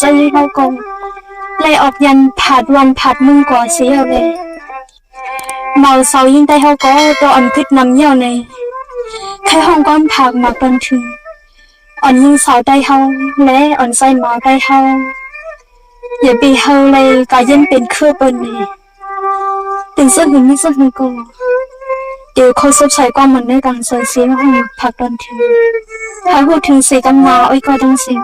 ใจเขากงไล่ออกยันผัดวันผัดมึงก่อเสียเลยเมาเสายิ่งได้เขาก็ตัวอ่อนพิษนำเยี่ยวในแค่ห้องก้อนผักมาเป็นถึงอ่อนยิ่งเสาได้เขาและอ่อนใจหมาได้เขาอย่าไปเฮาเลยก็ยันเป็นเครือเป็นเลยเป็นเสื้อหุ่นไม่เสื้อหุ่นกูเดี๋ยวเขาซับใส่ความมันได้ดังเสียเสียห้องผักตอนถึงถ้าพูดถึงเสียกันมาอ้อยก็ต้องเสีย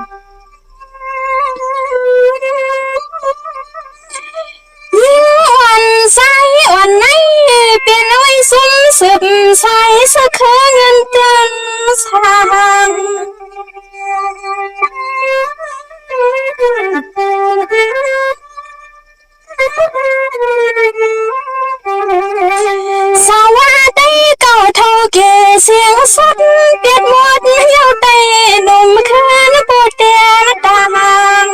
วันใสวันไหนเป็นไว้ซุ้มสืบใส่สักคืนเงินเตือนสางสวัสดีเก่าเท่าเกเสียงสดเปียดหมดเหี่ยวไตหนุ่มคืนปวดเตียนตาหาง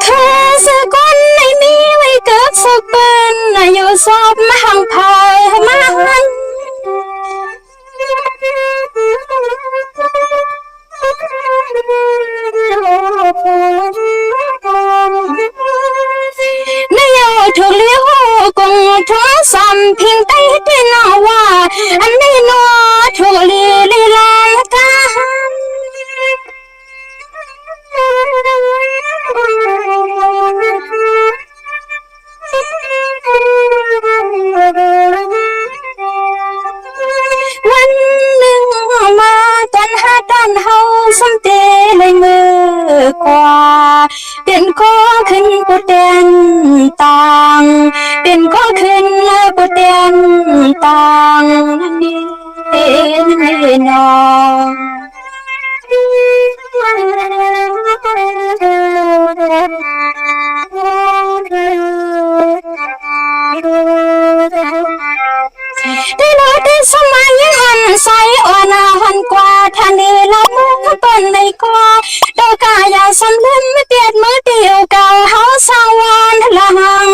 คือสกุลในนี้ไว้เกิดสักเป็นอยู่ซอบมาหังพายมาหันนายเอาถูกเลี้ยวกงท้องซ้ำเพียงใต้ที่นอว่าอันนี้นอถูกลีลีลาตาวันหนึ่งมาตอนหาตอนเฮาสมเตเลยมือกว่าเป็นก็ขึ้นปุเตนต่างเป็นก็ขึ้นปุเตนต่างนี่นอได้รู้ได้สมัยหันใสอ่อนหันกว่าทันนี้ละมุกเป็นในกว่าดอกกายาสำลืมไม่เปียดมือเดียวเก่าเฮาสาววันละหัง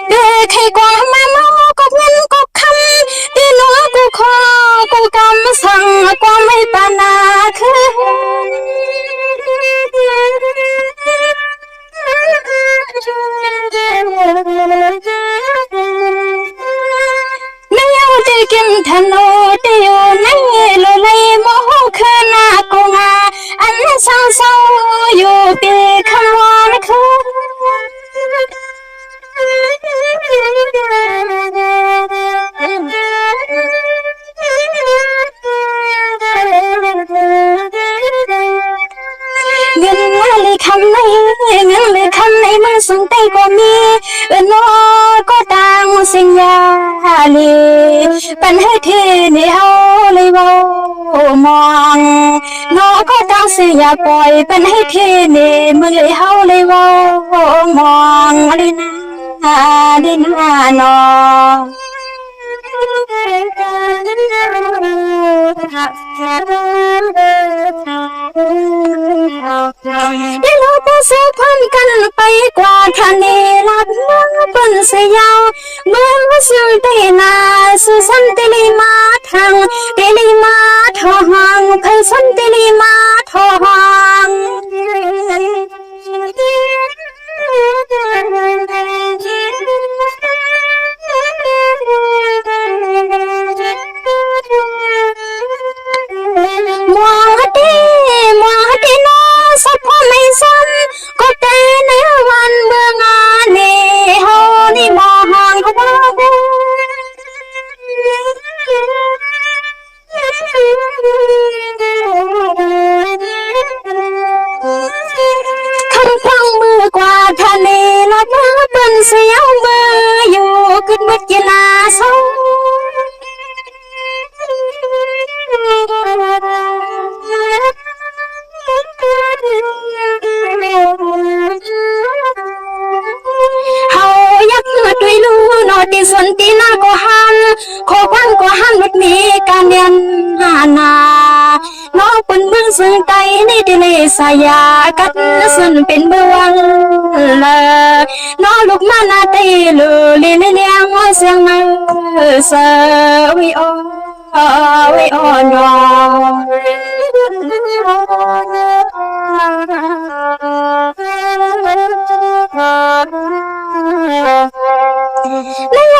เด็กให้กว่ามาเมาก็เงินก็คำตีหนูกูขอกูกำสั่งกว่าไม่ปานาคือกินทนโอเดียวนั่งโลเลยโมโหคืนนากูงาอันนั้นเศร้าอยู่ปีคำวันคืนเงินเลยคำไหนเงินเลยคำไหนมันส่งใจก็มีนอก็ต่างสิ่งยาลีปันให้ที่นี่เฮาเลยว่ามองนอก็ต่างสิ่งยาปล่อยปันให้ที่นี่มึงเลยเฮาเลยว่ามองเลยนะดินานอได้รู้ตัวเสียพันกันไปกว่าทันนี้ลับน้องเป็นเสียาวเมื่อว่าสิ่งตีนาสุสันติลิมาทางติลิมาทองเพยสันติลิมาทองมัวดีน้อสักพอไม่ซ้ำก็แต่ในวันเมื่องานนี้เฮานี่มองเขาบ้าคำพังมือกว่าทะเลละเมื่อเป็นเสียวมืออยู่ขึ้นบัดกีฬาเศร้าติสนตินาก็หันขอความก็หันหมดมีการเรียนหานาน้องเป็นเมืองซึ่งใจใน ดิเลสายากัดสุนเป็นเบืองละน้อลูกมานาเตลูลีเลียงเสียงมือเสวิโอวิโอนแล้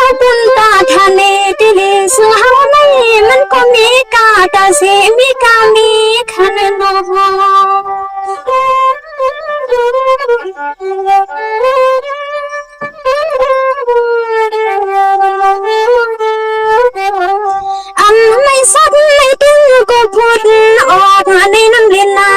วบุญตาทานีดิเลสุหาไม่มันก็มีกาตาสีมีกามีขันนอันไม่สักไม่ตึงก็พูดออกในน้ำเลียนนา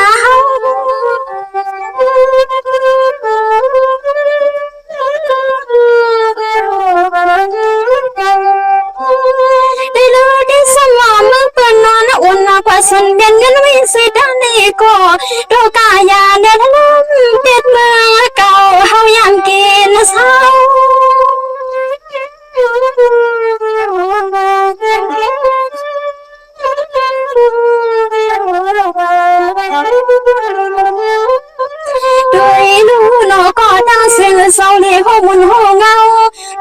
ได้รู้ได้สมองมึงเปิดนอนอุ่นมากกว่าสันเบียนยันวิสิดานีก็โดกายาเดินลมเด็ดเมืองเก่าเฮายังกินเศร้าด้วยลูนอก็ตั้งเสียงเศร้าเลยหัวมุนหัวเงา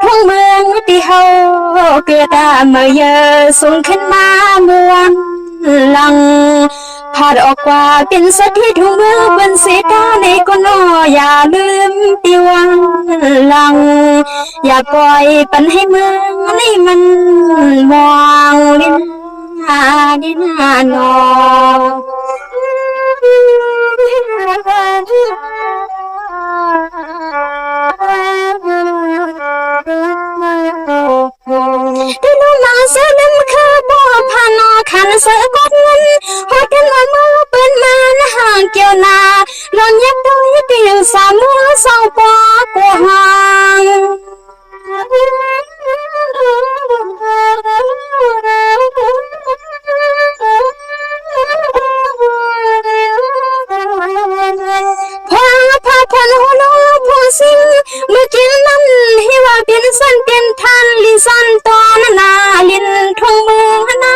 ท้องเมืองที่เฮาเกิดแต่เมื่อเยอะสูงขึ้นมามวนหลังพาดออกกว่าเป็นสัตว์ที่ทุ่งเมืองบนเสดาในก็นออย่าลืมปีวังหลังอย่าปล่อยปันให้เมืองนี่มันมองลิ้นหาดินหานอได้รู้มาเสียลืมคือบ่พานอขันเสือกดเงินหัวกันว่ามือเปิ้นมานะห่างเกี่ยวนาลอนยักโดยเดียวสามมือสองปอกว่าห่างพาพันหัวน้อผู้สิงเมื่อกินนั้นให้ว่าเป็นสันเป็นทันลิสันตอนนาลินทงเมืองนา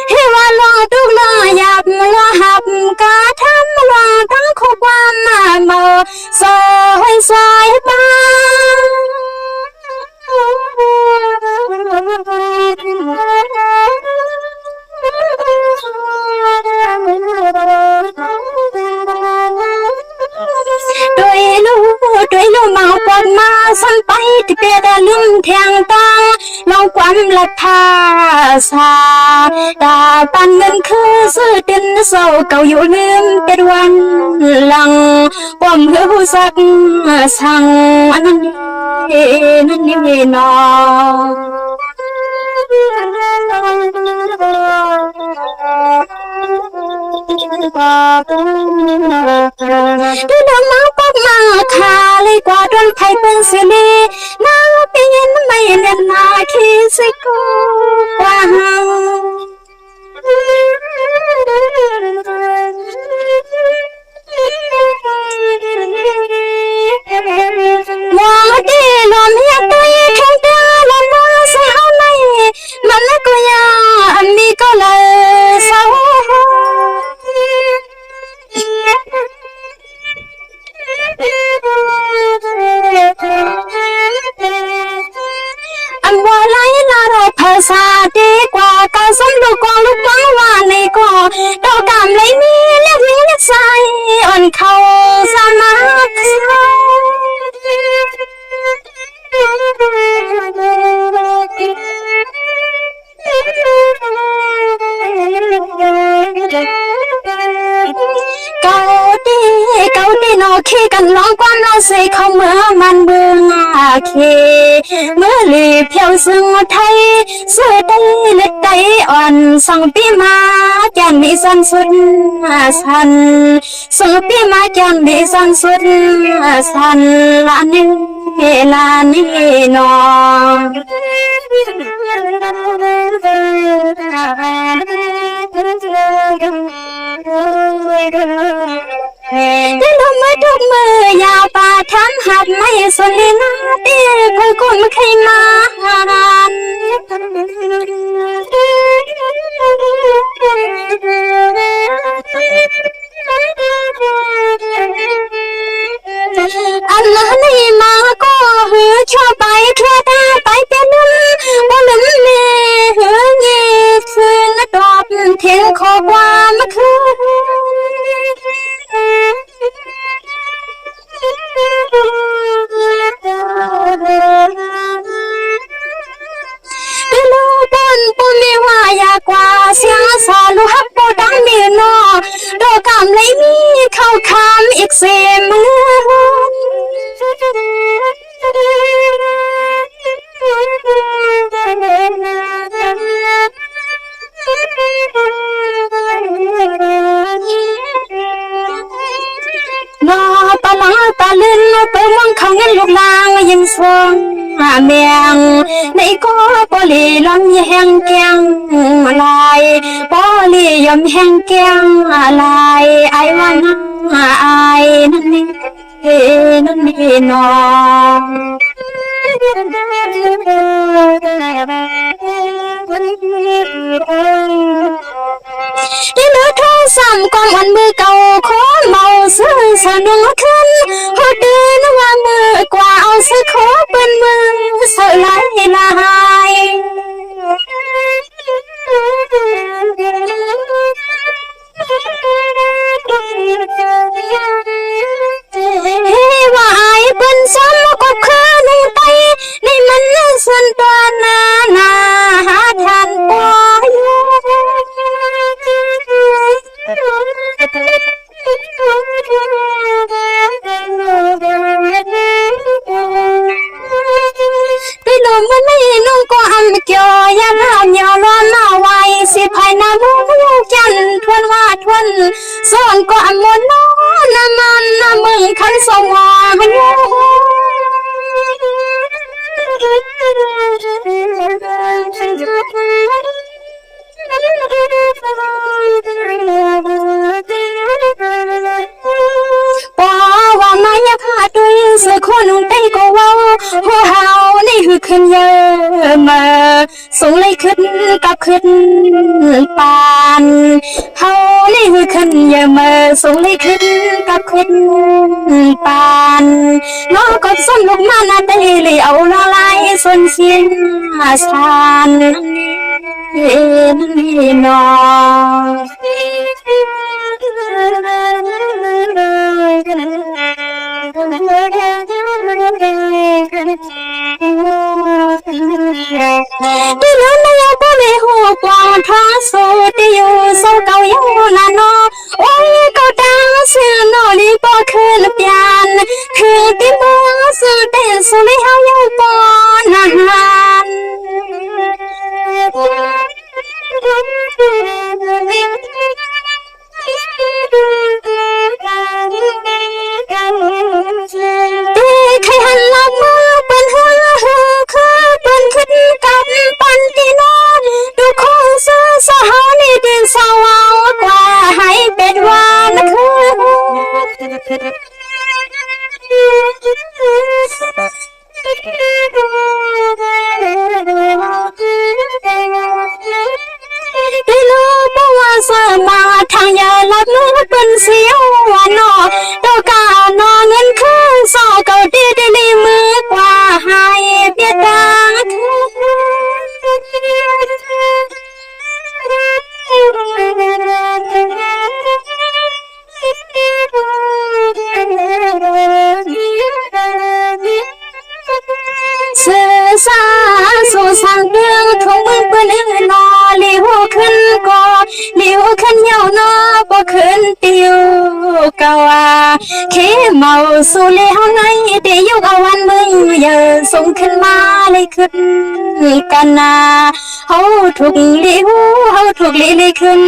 ให้ว่าลองตุกลอหยับลอหับกาทำลองตั้งขบความมาเมื่อซอยซอยบ้าด้วยลูเมาปอดมาสันไปที่เปียดลืมแทงตังลองความลัทธาสาตาปันเงินคือซื้อตินโซเก่าอยู่ลืมเป็นวันหลังป้อมเหือสักสั่งนั่นนี่นอดูดมาปอกมาขาเลยกว่าโดนไทยเป็นสิลีน้าเป็นไม่เล่นนาคิดสิกูกว่ามัวดีลมยักตัวแข็งตาลมมาใส่เอาในมันก็ยาอันนี้ก็เลยเศร้าอันว่าไล่ลาเราภาษาดีกว่าการสมลูกกองลูกบังว่าในก็ดอกกำเลยมีเล็กมีเล็กใสอ่อนเขาสมัครเก่าดีนอขี้กันร้องความน่าเสียเขาเมื่อมันเบื่อเคเมื่อลีเพียวซึ่งไทยเสื้อได้เล็กได้อ่อนส่งปีมาจันมีสันสุดสันส่งปีมาจันมีสันสุดสันลานี่นอได้ลมมา ทุกมือยาป่าทำหัดไม่สนเลยนะเตี้ยคอยคนไม่เคยมาอันนั้นนี่มาก็หือชอบไปทั่วตาไปเป็นนุ่มบ่ลืมเมหือเงี้ยคืนตอบเทียงขอความคืนมีว่ายากว่าเสียงสาลูฮับปูดังมีนอดอกกำเลยมีเข้าคำอีกเสียมือนอปะลาตาลื่นไปมังเขาเงินลูกลางยังสวงเมียงในก็ปอลีลำแห้งแกงลายปอลียอมแห้งแกงลายไอ้วันไอ้นั่นนี่นั่นนี่น้องที่เลือโทรซ้ำก่อนวันมือเก่าขอเมาซื้อสนุกขึ้นหัวเดินว่ามือกว่าเอาซื้อขอเป็นมือเสือไหลลายว่าไอ้เป็นซ้ำก็คือหนุ่มไตในมันส่วนตัวนาหาทานปอยพี่หนุ่มมันไม่นุ่งก็อันเกี่ยวยาลายาล้อมาไว้สิภายนาบุกจันทวนว่าทวนส่วนก็อันมนน้อน้ำมันน้ำมึงขันสมว่าหันปอว่ามาอยากหาด้วยเสือคนได้ก็ว่าหัวเฮาในหือขึ้นเยอะมาส่งเลยขึ้นกับขึ้นปานเฮาในหือขึ้นเยอะมาส่งเลยขึ้นกับขึ้นปานน้องก็ส่งลูกมาหน้าเตเลยเอาละลายส่วนเสียงชานนี่น้องที่แล้วไม่เอาไปเลยหัวกวางท้าโซที่อยู่โซเก่ายังนานอโอ้ยเก่าตาเสือนอลีปอคืนเปียนคือที่บัวเสือเต้นสุริเฮายังปอนอาหารใครหันหลังมาเป็นเฮือคือเป็นขึ้นกับปันตีนอนดูคงซื้อสาวนี่ดินสาวกว่าให้เป็นวานที่ลูกบัวสมาทางยาลับลูกเป็นเสียววันอดอกกานอเงินคือสอเก่าดีดีมือกว่าให้เบียดตาเสือสาสู่สังเดืองทงมือปืนนอเลี้ยวขึ้นก่อเลี้ยวขึ้นเยาวนอบ่ขึ้นเตียวกะว่าเคเมาสู่เลี้ยวไงเดียวเอาวันมึงอย่าส่งขึ้นมาเลยขึ้นกันนาเฮาถูกเลี้ยวเฮาถูกเลี้ยวขึ้น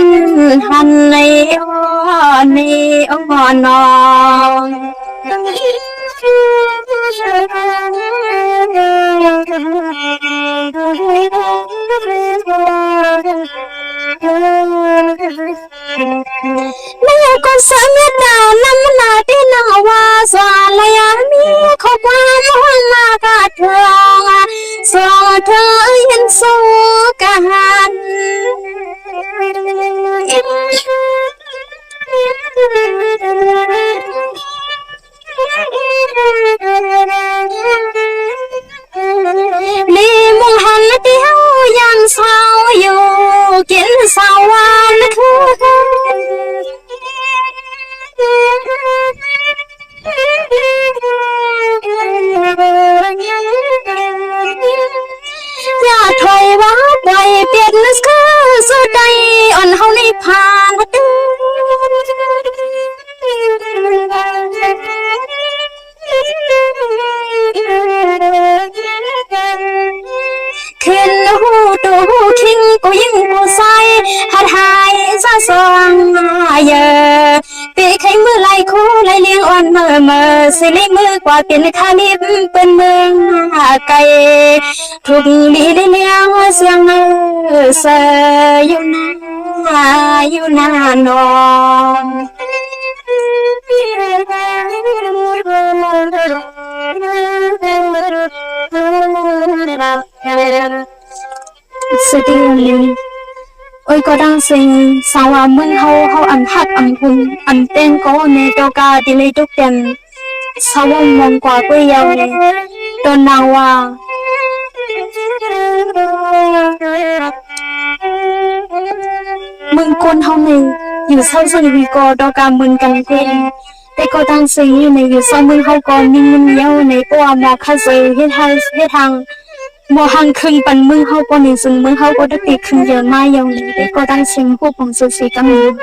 หันในอ้อนอแม่ก็สามีดาวน้ำนาที่นาว่า เธอยันสู้กันลีมุงหันเดียวยันเศร้าอยู่กินสาววันคืออย่าถอยว่าปล่อยเปลี่ยนคือสุดใดอ่อนเฮาในผ่านขึ้นหูตูคิงกูยิ่งกูใส่หัดหายซะสองเยอะปีใครมือไหลคู่ไหลเลี้ยงอ่อนเมื่อสิลิมือกว่าเป็นคาลิบเป็นเมืองไกลทุกลีได้เลี้ยงเสียงเสยอยู่นานอนสุดที่โอ้ยก็ดังสิงสาวมึงเฮาอันหักอันคุณอันเต้นก็ในตอกาดิเลยทุกเต็มสาวมองกว่าก็ยาวเลยตอนนางว่ามึงคนเฮาในอยู่เศร้าสวีก็ตอกามึงกันเต้นแต่ก็ดังสิงในอยู่เศร้ามึงเฮาก็นิ่งเยาวในตัวมอคาเซเฮ็ดทางมอหังคึงปันมึงเฮาก็ในซึ่งมึงเฮาก็ได้ติดคึงเยอะมากอย่างนี้แต่ก็ดังสิงผู้ผมสุดสีกำลัง